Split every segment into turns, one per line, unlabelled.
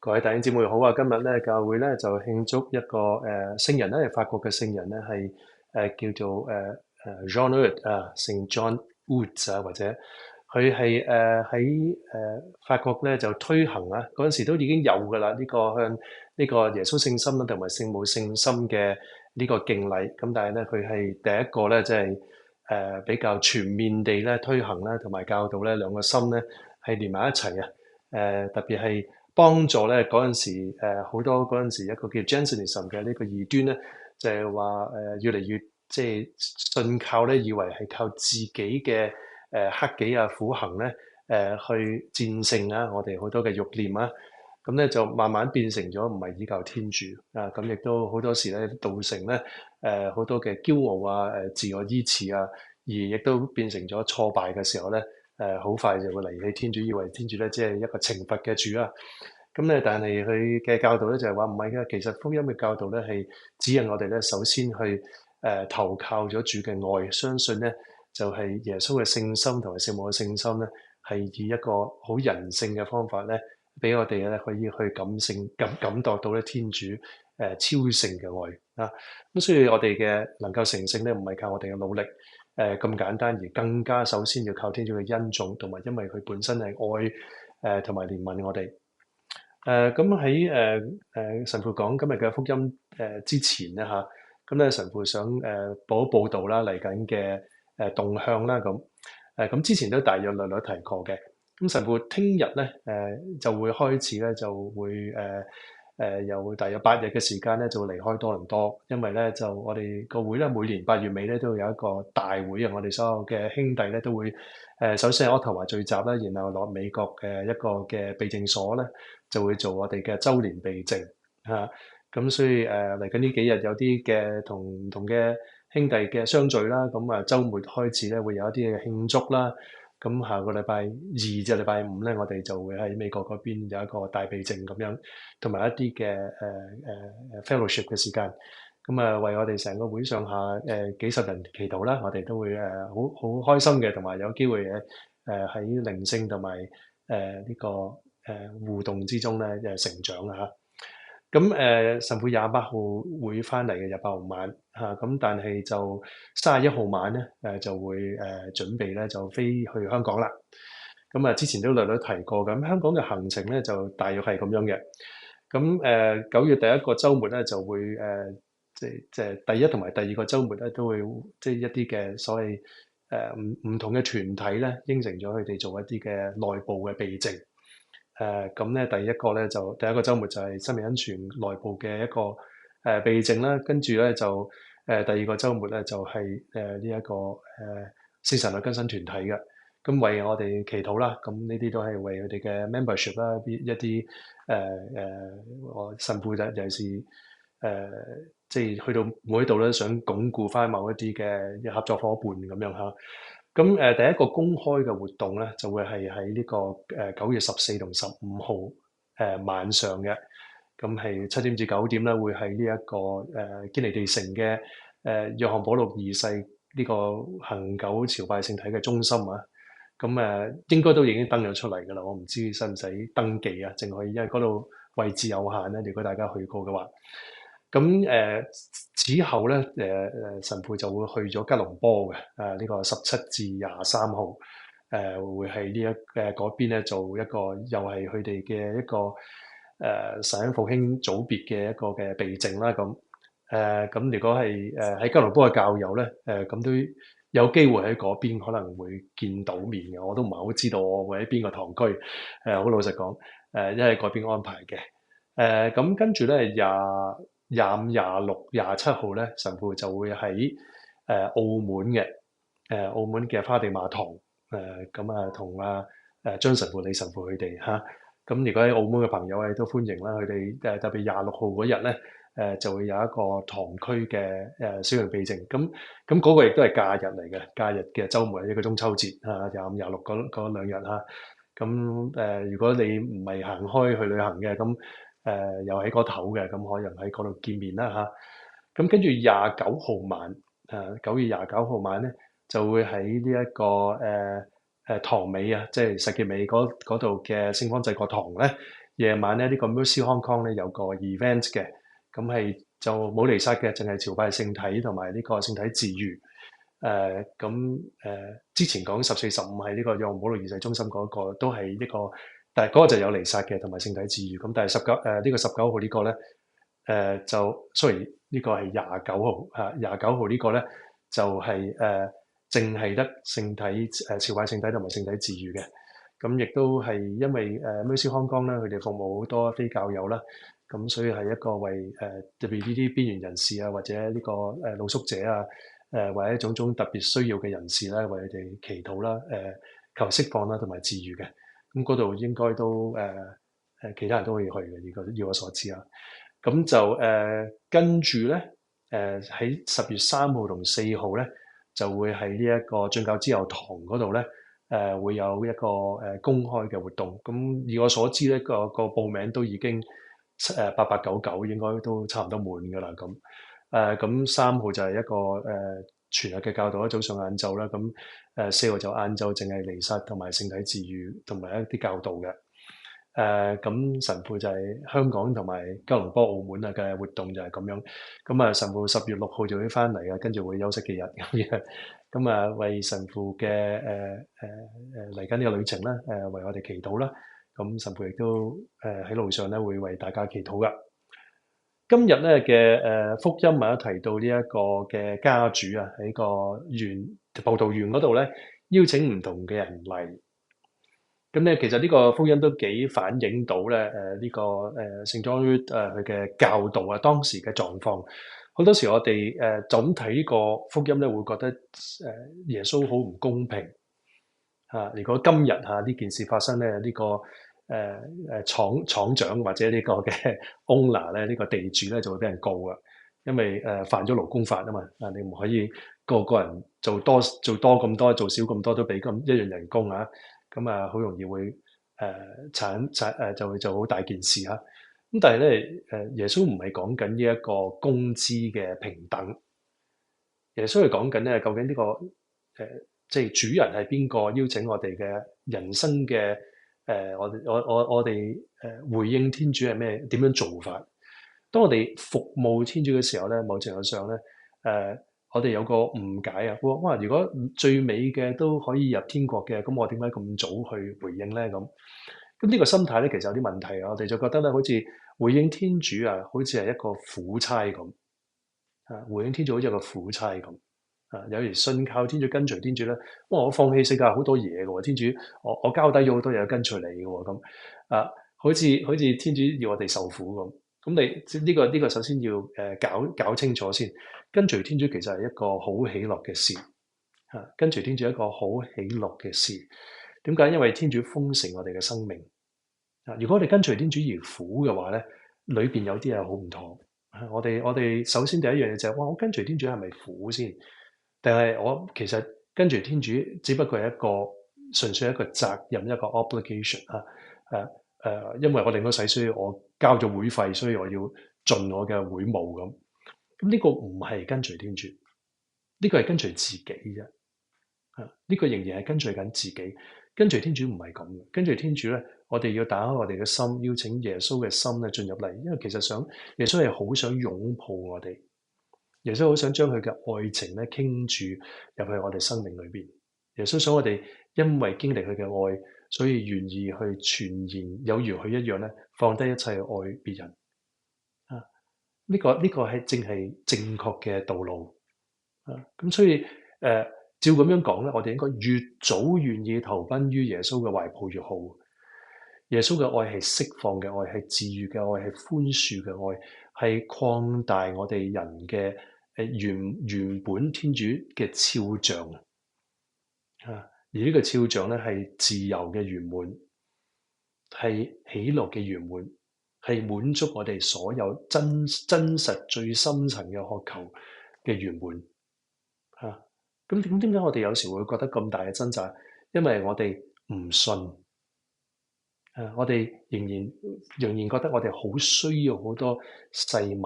各位弟兄姊妹好啊！今日咧教會咧就慶祝一個聖人咧，係法國嘅聖人咧，係叫做Jean Eudes啊，聖 John Eudes 啊，或者佢係喺法國咧就推行啊，嗰陣時都已經有㗎啦，呢個向呢個耶穌聖心啦同埋聖母聖心嘅呢個敬禮。咁但係咧佢係第一個咧，即係比較全面地咧推行啦，同埋教導咧兩個心咧係連埋一齊啊！特別係幫助咧嗰陣時，好多嗰陣時一個叫 Jansenism 嘅呢個異端咧，就係話越嚟越即係信靠咧，以為係靠自己嘅克己啊苦行咧去戰勝啊我哋好多嘅慾念啊，咁咧就慢慢變成咗唔係依靠天主啊，咁亦都好多時咧造成咧好多嘅驕傲啊自我依恃啊，而亦都變成咗挫敗嘅時候咧。好快就會離棄天主，以為天主咧即係一個懲罰嘅主啊。咁咧，但係佢嘅教導咧就係話唔係嘅，其實福音嘅教導咧係指引我哋咧首先去投靠咗主嘅愛，相信咧就係耶穌嘅聖心同埋聖母嘅聖心咧係以一個好人性嘅方法咧，俾我哋咧可以去感覺到咧天主超性嘅愛啊。咁所以我哋嘅能夠成聖咧，唔係靠我哋嘅努力。咁簡單，而更加首先要靠天主嘅恩寵，同埋因為佢本身係愛同埋憐憫我哋。咁喺神父講今日嘅福音之前咧嚇，咁咧神父想報道啦嚟緊嘅動向啦咁。咁之前都大約略略提過嘅。咁神父聽日咧就會開始咧就會有大約8日嘅時間咧，就會離開多倫多，因為咧就我哋個會咧每年8月尾咧都會有一個大會啊，我哋所有嘅兄弟咧都會首先喺渥太華聚集啦，然後落美國嘅一個嘅避靜所咧，就會做我哋嘅週年避靜嚇。咁所以嚟緊呢幾日有啲嘅同唔同嘅兄弟嘅相聚啦，咁啊週末開始咧會有一啲嘅慶祝啦。咁下個禮拜二至禮拜五咧，我哋就會喺美國嗰邊有一個大避靜咁樣，同埋一啲嘅fellowship 嘅時間。咁啊，為我哋成個會上下幾十人祈禱啦，我哋都會好開心嘅，同埋有機會喺靈性同埋呢個互動之中咧成長啊嚇。咁神父28號會翻嚟嘅28號晚嚇，咁但係就31號晚咧就會準備咧就飛去香港啦。咁啊之前都略略提過，咁香港嘅行程咧就大約係咁樣嘅。咁9月第一個週末咧就會即係第一同埋第二個週末咧都會即係一啲嘅所謂唔同嘅團體咧應承咗佢哋做一啲嘅內部嘅避靜。咁咧第一個週末就係生命恩泉內部嘅一個避靜啦，跟住咧就第二個週末咧就係呢一個聖神女更新團體嘅，咁為我哋祈禱啦。咁呢啲都係為佢哋嘅 membership 啦，一啲我神父就尤其是即係去到每一度咧，想鞏固翻某一啲嘅合作伙伴咁樣嚇。咁第一個公開嘅活動咧，就會係喺呢個9月14同15號晚上嘅，咁係7點至9點咧，會喺呢一個堅尼地城嘅約翰保祿二世呢個恆久朝拜聖體嘅中心啊。咁應該都已經登咗出嚟㗎啦，我唔知使唔使登記啊？淨係因為嗰度位置有限咧，如果大家去過嘅話。咁此後咧，神父就會去咗吉隆坡嘅，呢個17至23號，會喺嗰邊咧做一個又係佢哋嘅一個神恩復興組別嘅一個嘅避靜啦咁。咁如果係喺吉隆坡嘅教友咧，咁都有機會喺嗰邊可能會見到面嘅，我都唔係好知道我會喺邊個堂區，好老實講，因為嗰邊安排嘅。咁跟住咧25、26、27號咧，神父就會喺澳門嘅花地瑪堂，咁同張神父、李神父佢哋嚇。咁如果喺澳門嘅朋友都歡迎啦，佢哋特別26號嗰日咧，就會有一個堂區嘅小型避靜。咁嗰個亦都係假日嚟嘅，假日嘅週末一個中秋節嚇，25、26嗰2日嚇。咁如果你唔係行開去旅行嘅，咁又喺嗰頭嘅，咁可能喺嗰度見面啦嚇。咁跟住29號晚，9月29號晚咧，就會喺呢一個塘尾啊，即係石硤尾嗰度嘅聖方濟各堂咧，夜晚咧呢個 Mercy Hong Kong 咧有個 event 嘅，咁係就冇彌撒嘅，淨係朝拜聖體同埋呢個聖體治癒。之前講14、15係呢個約翰保祿二世中心嗰個都係呢個，但係嗰個就有彌撒嘅同埋聖體治癒。咁但係呢個19號呢個咧，sorry 呢個係29號嚇29號呢個咧就係淨係得聖體朝拜聖體同埋聖體治癒嘅。咁亦都係因為Mercy Hong Kong 咧，佢哋服務好多非教友啦，咁所以係一個為特別呢啲邊緣人士啊，或者呢個露宿者啊，或者種種特別需要嘅人士咧，為佢哋祈禱啦，求釋放啦，同埋治癒嘅。咁嗰度應該都其他人都可以去嘅，以我所知啊。咁就跟住咧，喺10月3號同4號咧，就會喺呢一個進教之友堂嗰度咧。會有一個公開嘅活動，咁以我所知咧，個報名都已經8899，應該都差唔多滿㗎啦。咁3號就係一個全日嘅教導啦，早上晏晝啦。咁4號就晏晝淨係彌撒同埋聖體治癒同埋一啲教導嘅。咁神父就係香港同埋吉隆坡、澳門啊嘅活動就係咁樣。咁神父10月6號就會翻嚟啊，跟住會休息幾日咁樣。咁為神父嘅嚟緊呢個旅程啦，為我哋祈禱啦。咁神父亦都喺路上咧會為大家祈禱噶。今日咧嘅福音提到呢一個嘅家主啊，喺個葡萄園嗰度咧邀請唔同嘅人嚟。咁咧，其實呢個福音都幾反映到咧，呢個聖莊佢嘅教導啊，當時嘅狀況。好多時我哋就咁睇呢個福音咧，會覺得耶穌好唔公平嚇。如果今日呢件事發生咧，呢個廠長或者呢個嘅 owner 咧，呢個地主咧就會俾人告噶，因為犯咗勞工法啊嘛。你唔可以個人做多咁多，做少咁多都俾咁一樣人工啊。咁好容易會就會做好大件事嚇。咁但係咧耶穌唔係講緊呢一個工資嘅平等，耶穌係講緊咧究竟呢個即係主人係邊個邀請我哋嘅人生嘅我哋回應天主係咩點樣做法？當我哋服務天主嘅時候咧，某程度上咧我哋有個誤解啊！哇！如果最美嘅都可以入天國嘅，咁我點解咁早去回應咧？咁呢個心態咧，其實有啲問題啊！我哋就覺得咧，好似回應天主啊，好似係一個苦差咁回應天主好似一個苦差咁有時信靠天主跟隨天主咧，我放棄世界好多嘢嘅喎，天主我交低咗好多嘢跟隨你嘅喎，咁好似天主要我哋受苦咁。咁你呢個首先要搞清楚先，跟隨天主其實係一個好喜樂嘅事跟隨天主係一個好喜樂嘅事。點解？因為天主豐盛我哋嘅生命如果我哋跟隨天主而苦嘅話咧，裏邊有啲嘢好唔妥。我哋首先第一樣嘢就係我跟隨天主係咪苦先？定係我其實跟隨天主只不過係一個純粹一個責任，一個 obligation 因為我領咗洗，所以我交咗會費，所以我要盡我嘅會務咁。咁呢個唔係跟隨天主，呢個係跟隨自己啫。呢個仍然係跟隨緊自己。跟隨天主唔係咁嘅，跟隨天主咧，我哋要打開我哋嘅心，邀請耶穌嘅心咧進入嚟，因為其實耶穌係好想擁抱我哋。耶穌好想將佢嘅愛情咧傾注入去我哋生命裏邊。耶穌想我哋因為經歷佢嘅愛，所以願意去全然有如佢一樣咧，放低一切愛別人。呢個係正係正確嘅道路。咁所以照咁樣講咧，我哋應該越早願意投奔於耶穌嘅懷抱越好。耶穌嘅愛係釋放嘅愛，係治癒嘅愛，係寬恕嘅愛，係擴大我哋人嘅原本天主嘅肖像而呢個肖像咧係自由嘅圓滿，係喜樂嘅圓滿，係滿足我哋所有真實最深層嘅渴求嘅圓滿咁點解我哋有時會覺得咁大嘅掙扎？因為我哋唔信我哋仍然覺得我哋好需要好多細物，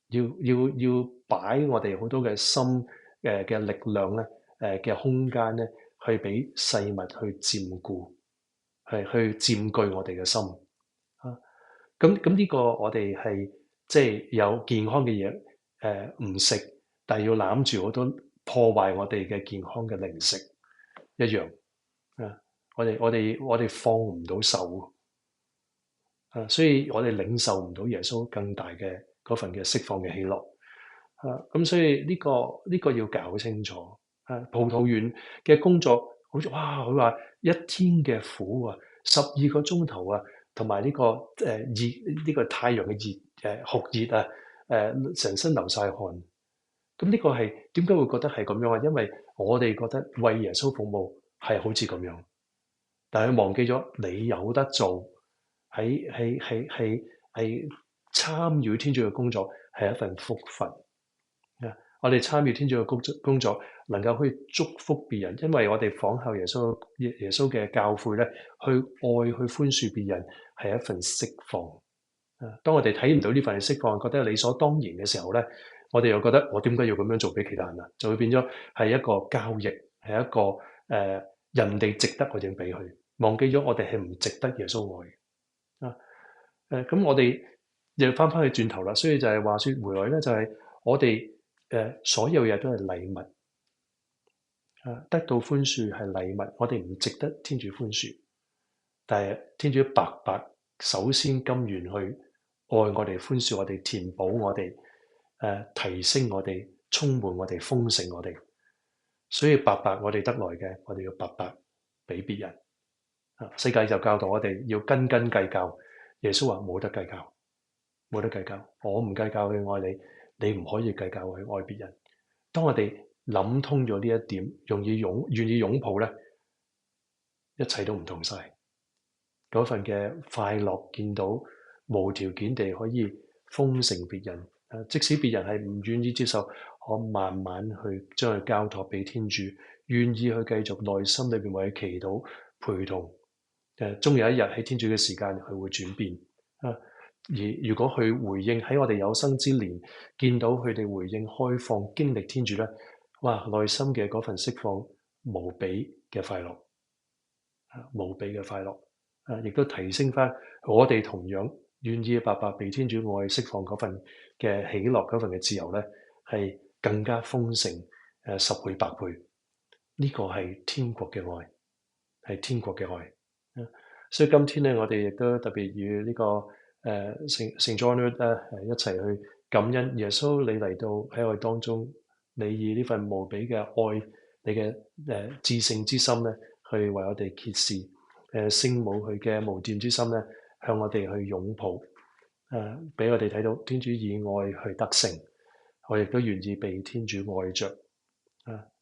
要擺我哋好多嘅心嘅力量咧，嘅空間咧，去俾細物去佔據我哋嘅心咁呢個我哋係即係有健康嘅嘢唔食，但係要攬住好多破壞我哋嘅健康嘅零食一樣啊！我哋放唔到手啊，所以我哋領受唔到耶穌更大嘅嗰份嘅釋放嘅喜樂啊！咁所以呢個要搞清楚啊！葡萄園嘅工作好似哇，佢話一天嘅苦啊，12個鐘頭啊，同埋呢個熱呢個太陽嘅酷熱啊，成身流晒汗。咁呢個係點解會覺得係咁樣啊？因為我哋覺得為耶穌服務係好似咁樣，但係佢忘記咗你有得做，係參與天主嘅工作係一份福分啊！我哋參與天主嘅工作，能夠去祝福別人，因為我哋仿效耶穌嘅教誨咧，去愛去寬恕別人係一份釋放啊！當我哋睇唔到呢份釋放，覺得理所當然嘅時候咧，我哋又覺得我點解要咁樣做俾其他人啊？就會變咗係一個交易，係一個人哋值得我哋俾佢，忘記咗我哋係唔值得耶穌愛啊！咁我哋又翻去轉頭啦，所以就係話說回來咧，就係我哋所有嘢都係禮物啊，得到寬恕係禮物，我哋唔值得天主寬恕，但係天主白白首先甘願去愛我哋、寬恕我哋、填補我哋、提升我哋、充滿我哋、豐盛我哋，所以白白我哋得來嘅，我哋要白白俾別人啊！世界就教導我哋要斤斤計較，耶穌話冇得計較。冇得計較，我唔計較去愛你，你唔可以計較去愛別人。當我哋諗通咗呢一點，願意擁抱咧，一切都唔同晒。嗰份嘅快樂，見到無條件地可以豐盛別人，即使別人係唔願意接受，我慢慢去將佢交託俾天主，願意去繼續內心裏邊為佢祈禱陪同。終有一日喺天主嘅時間，佢會轉變啊！而如果佢回應喺我哋有生之年，見到佢哋回應開放經歷天主咧，哇！內心嘅嗰份釋放無比嘅快樂，無比嘅快樂，亦都提升翻我哋同樣願意白白被天主愛釋放嗰份嘅喜樂，嗰份嘅自由咧，係更加豐盛10倍100倍。呢個係天國嘅愛，係天國嘅愛。所以今天咧，我哋亦都特別與呢個聖 John 一齊去感恩耶穌，你嚟到喺我哋當中，你以呢份無比嘅愛，你嘅至聖之心咧，去為我哋揭示聖母佢嘅無玷之心咧，向我哋去擁抱俾我哋睇到天主以愛去得勝，我亦都願意被天主愛着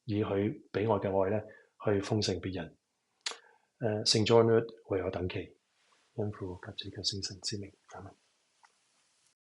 以佢俾我嘅愛咧去豐盛別人。聖 John 為我等祈，因父及子及聖神之名，阿們。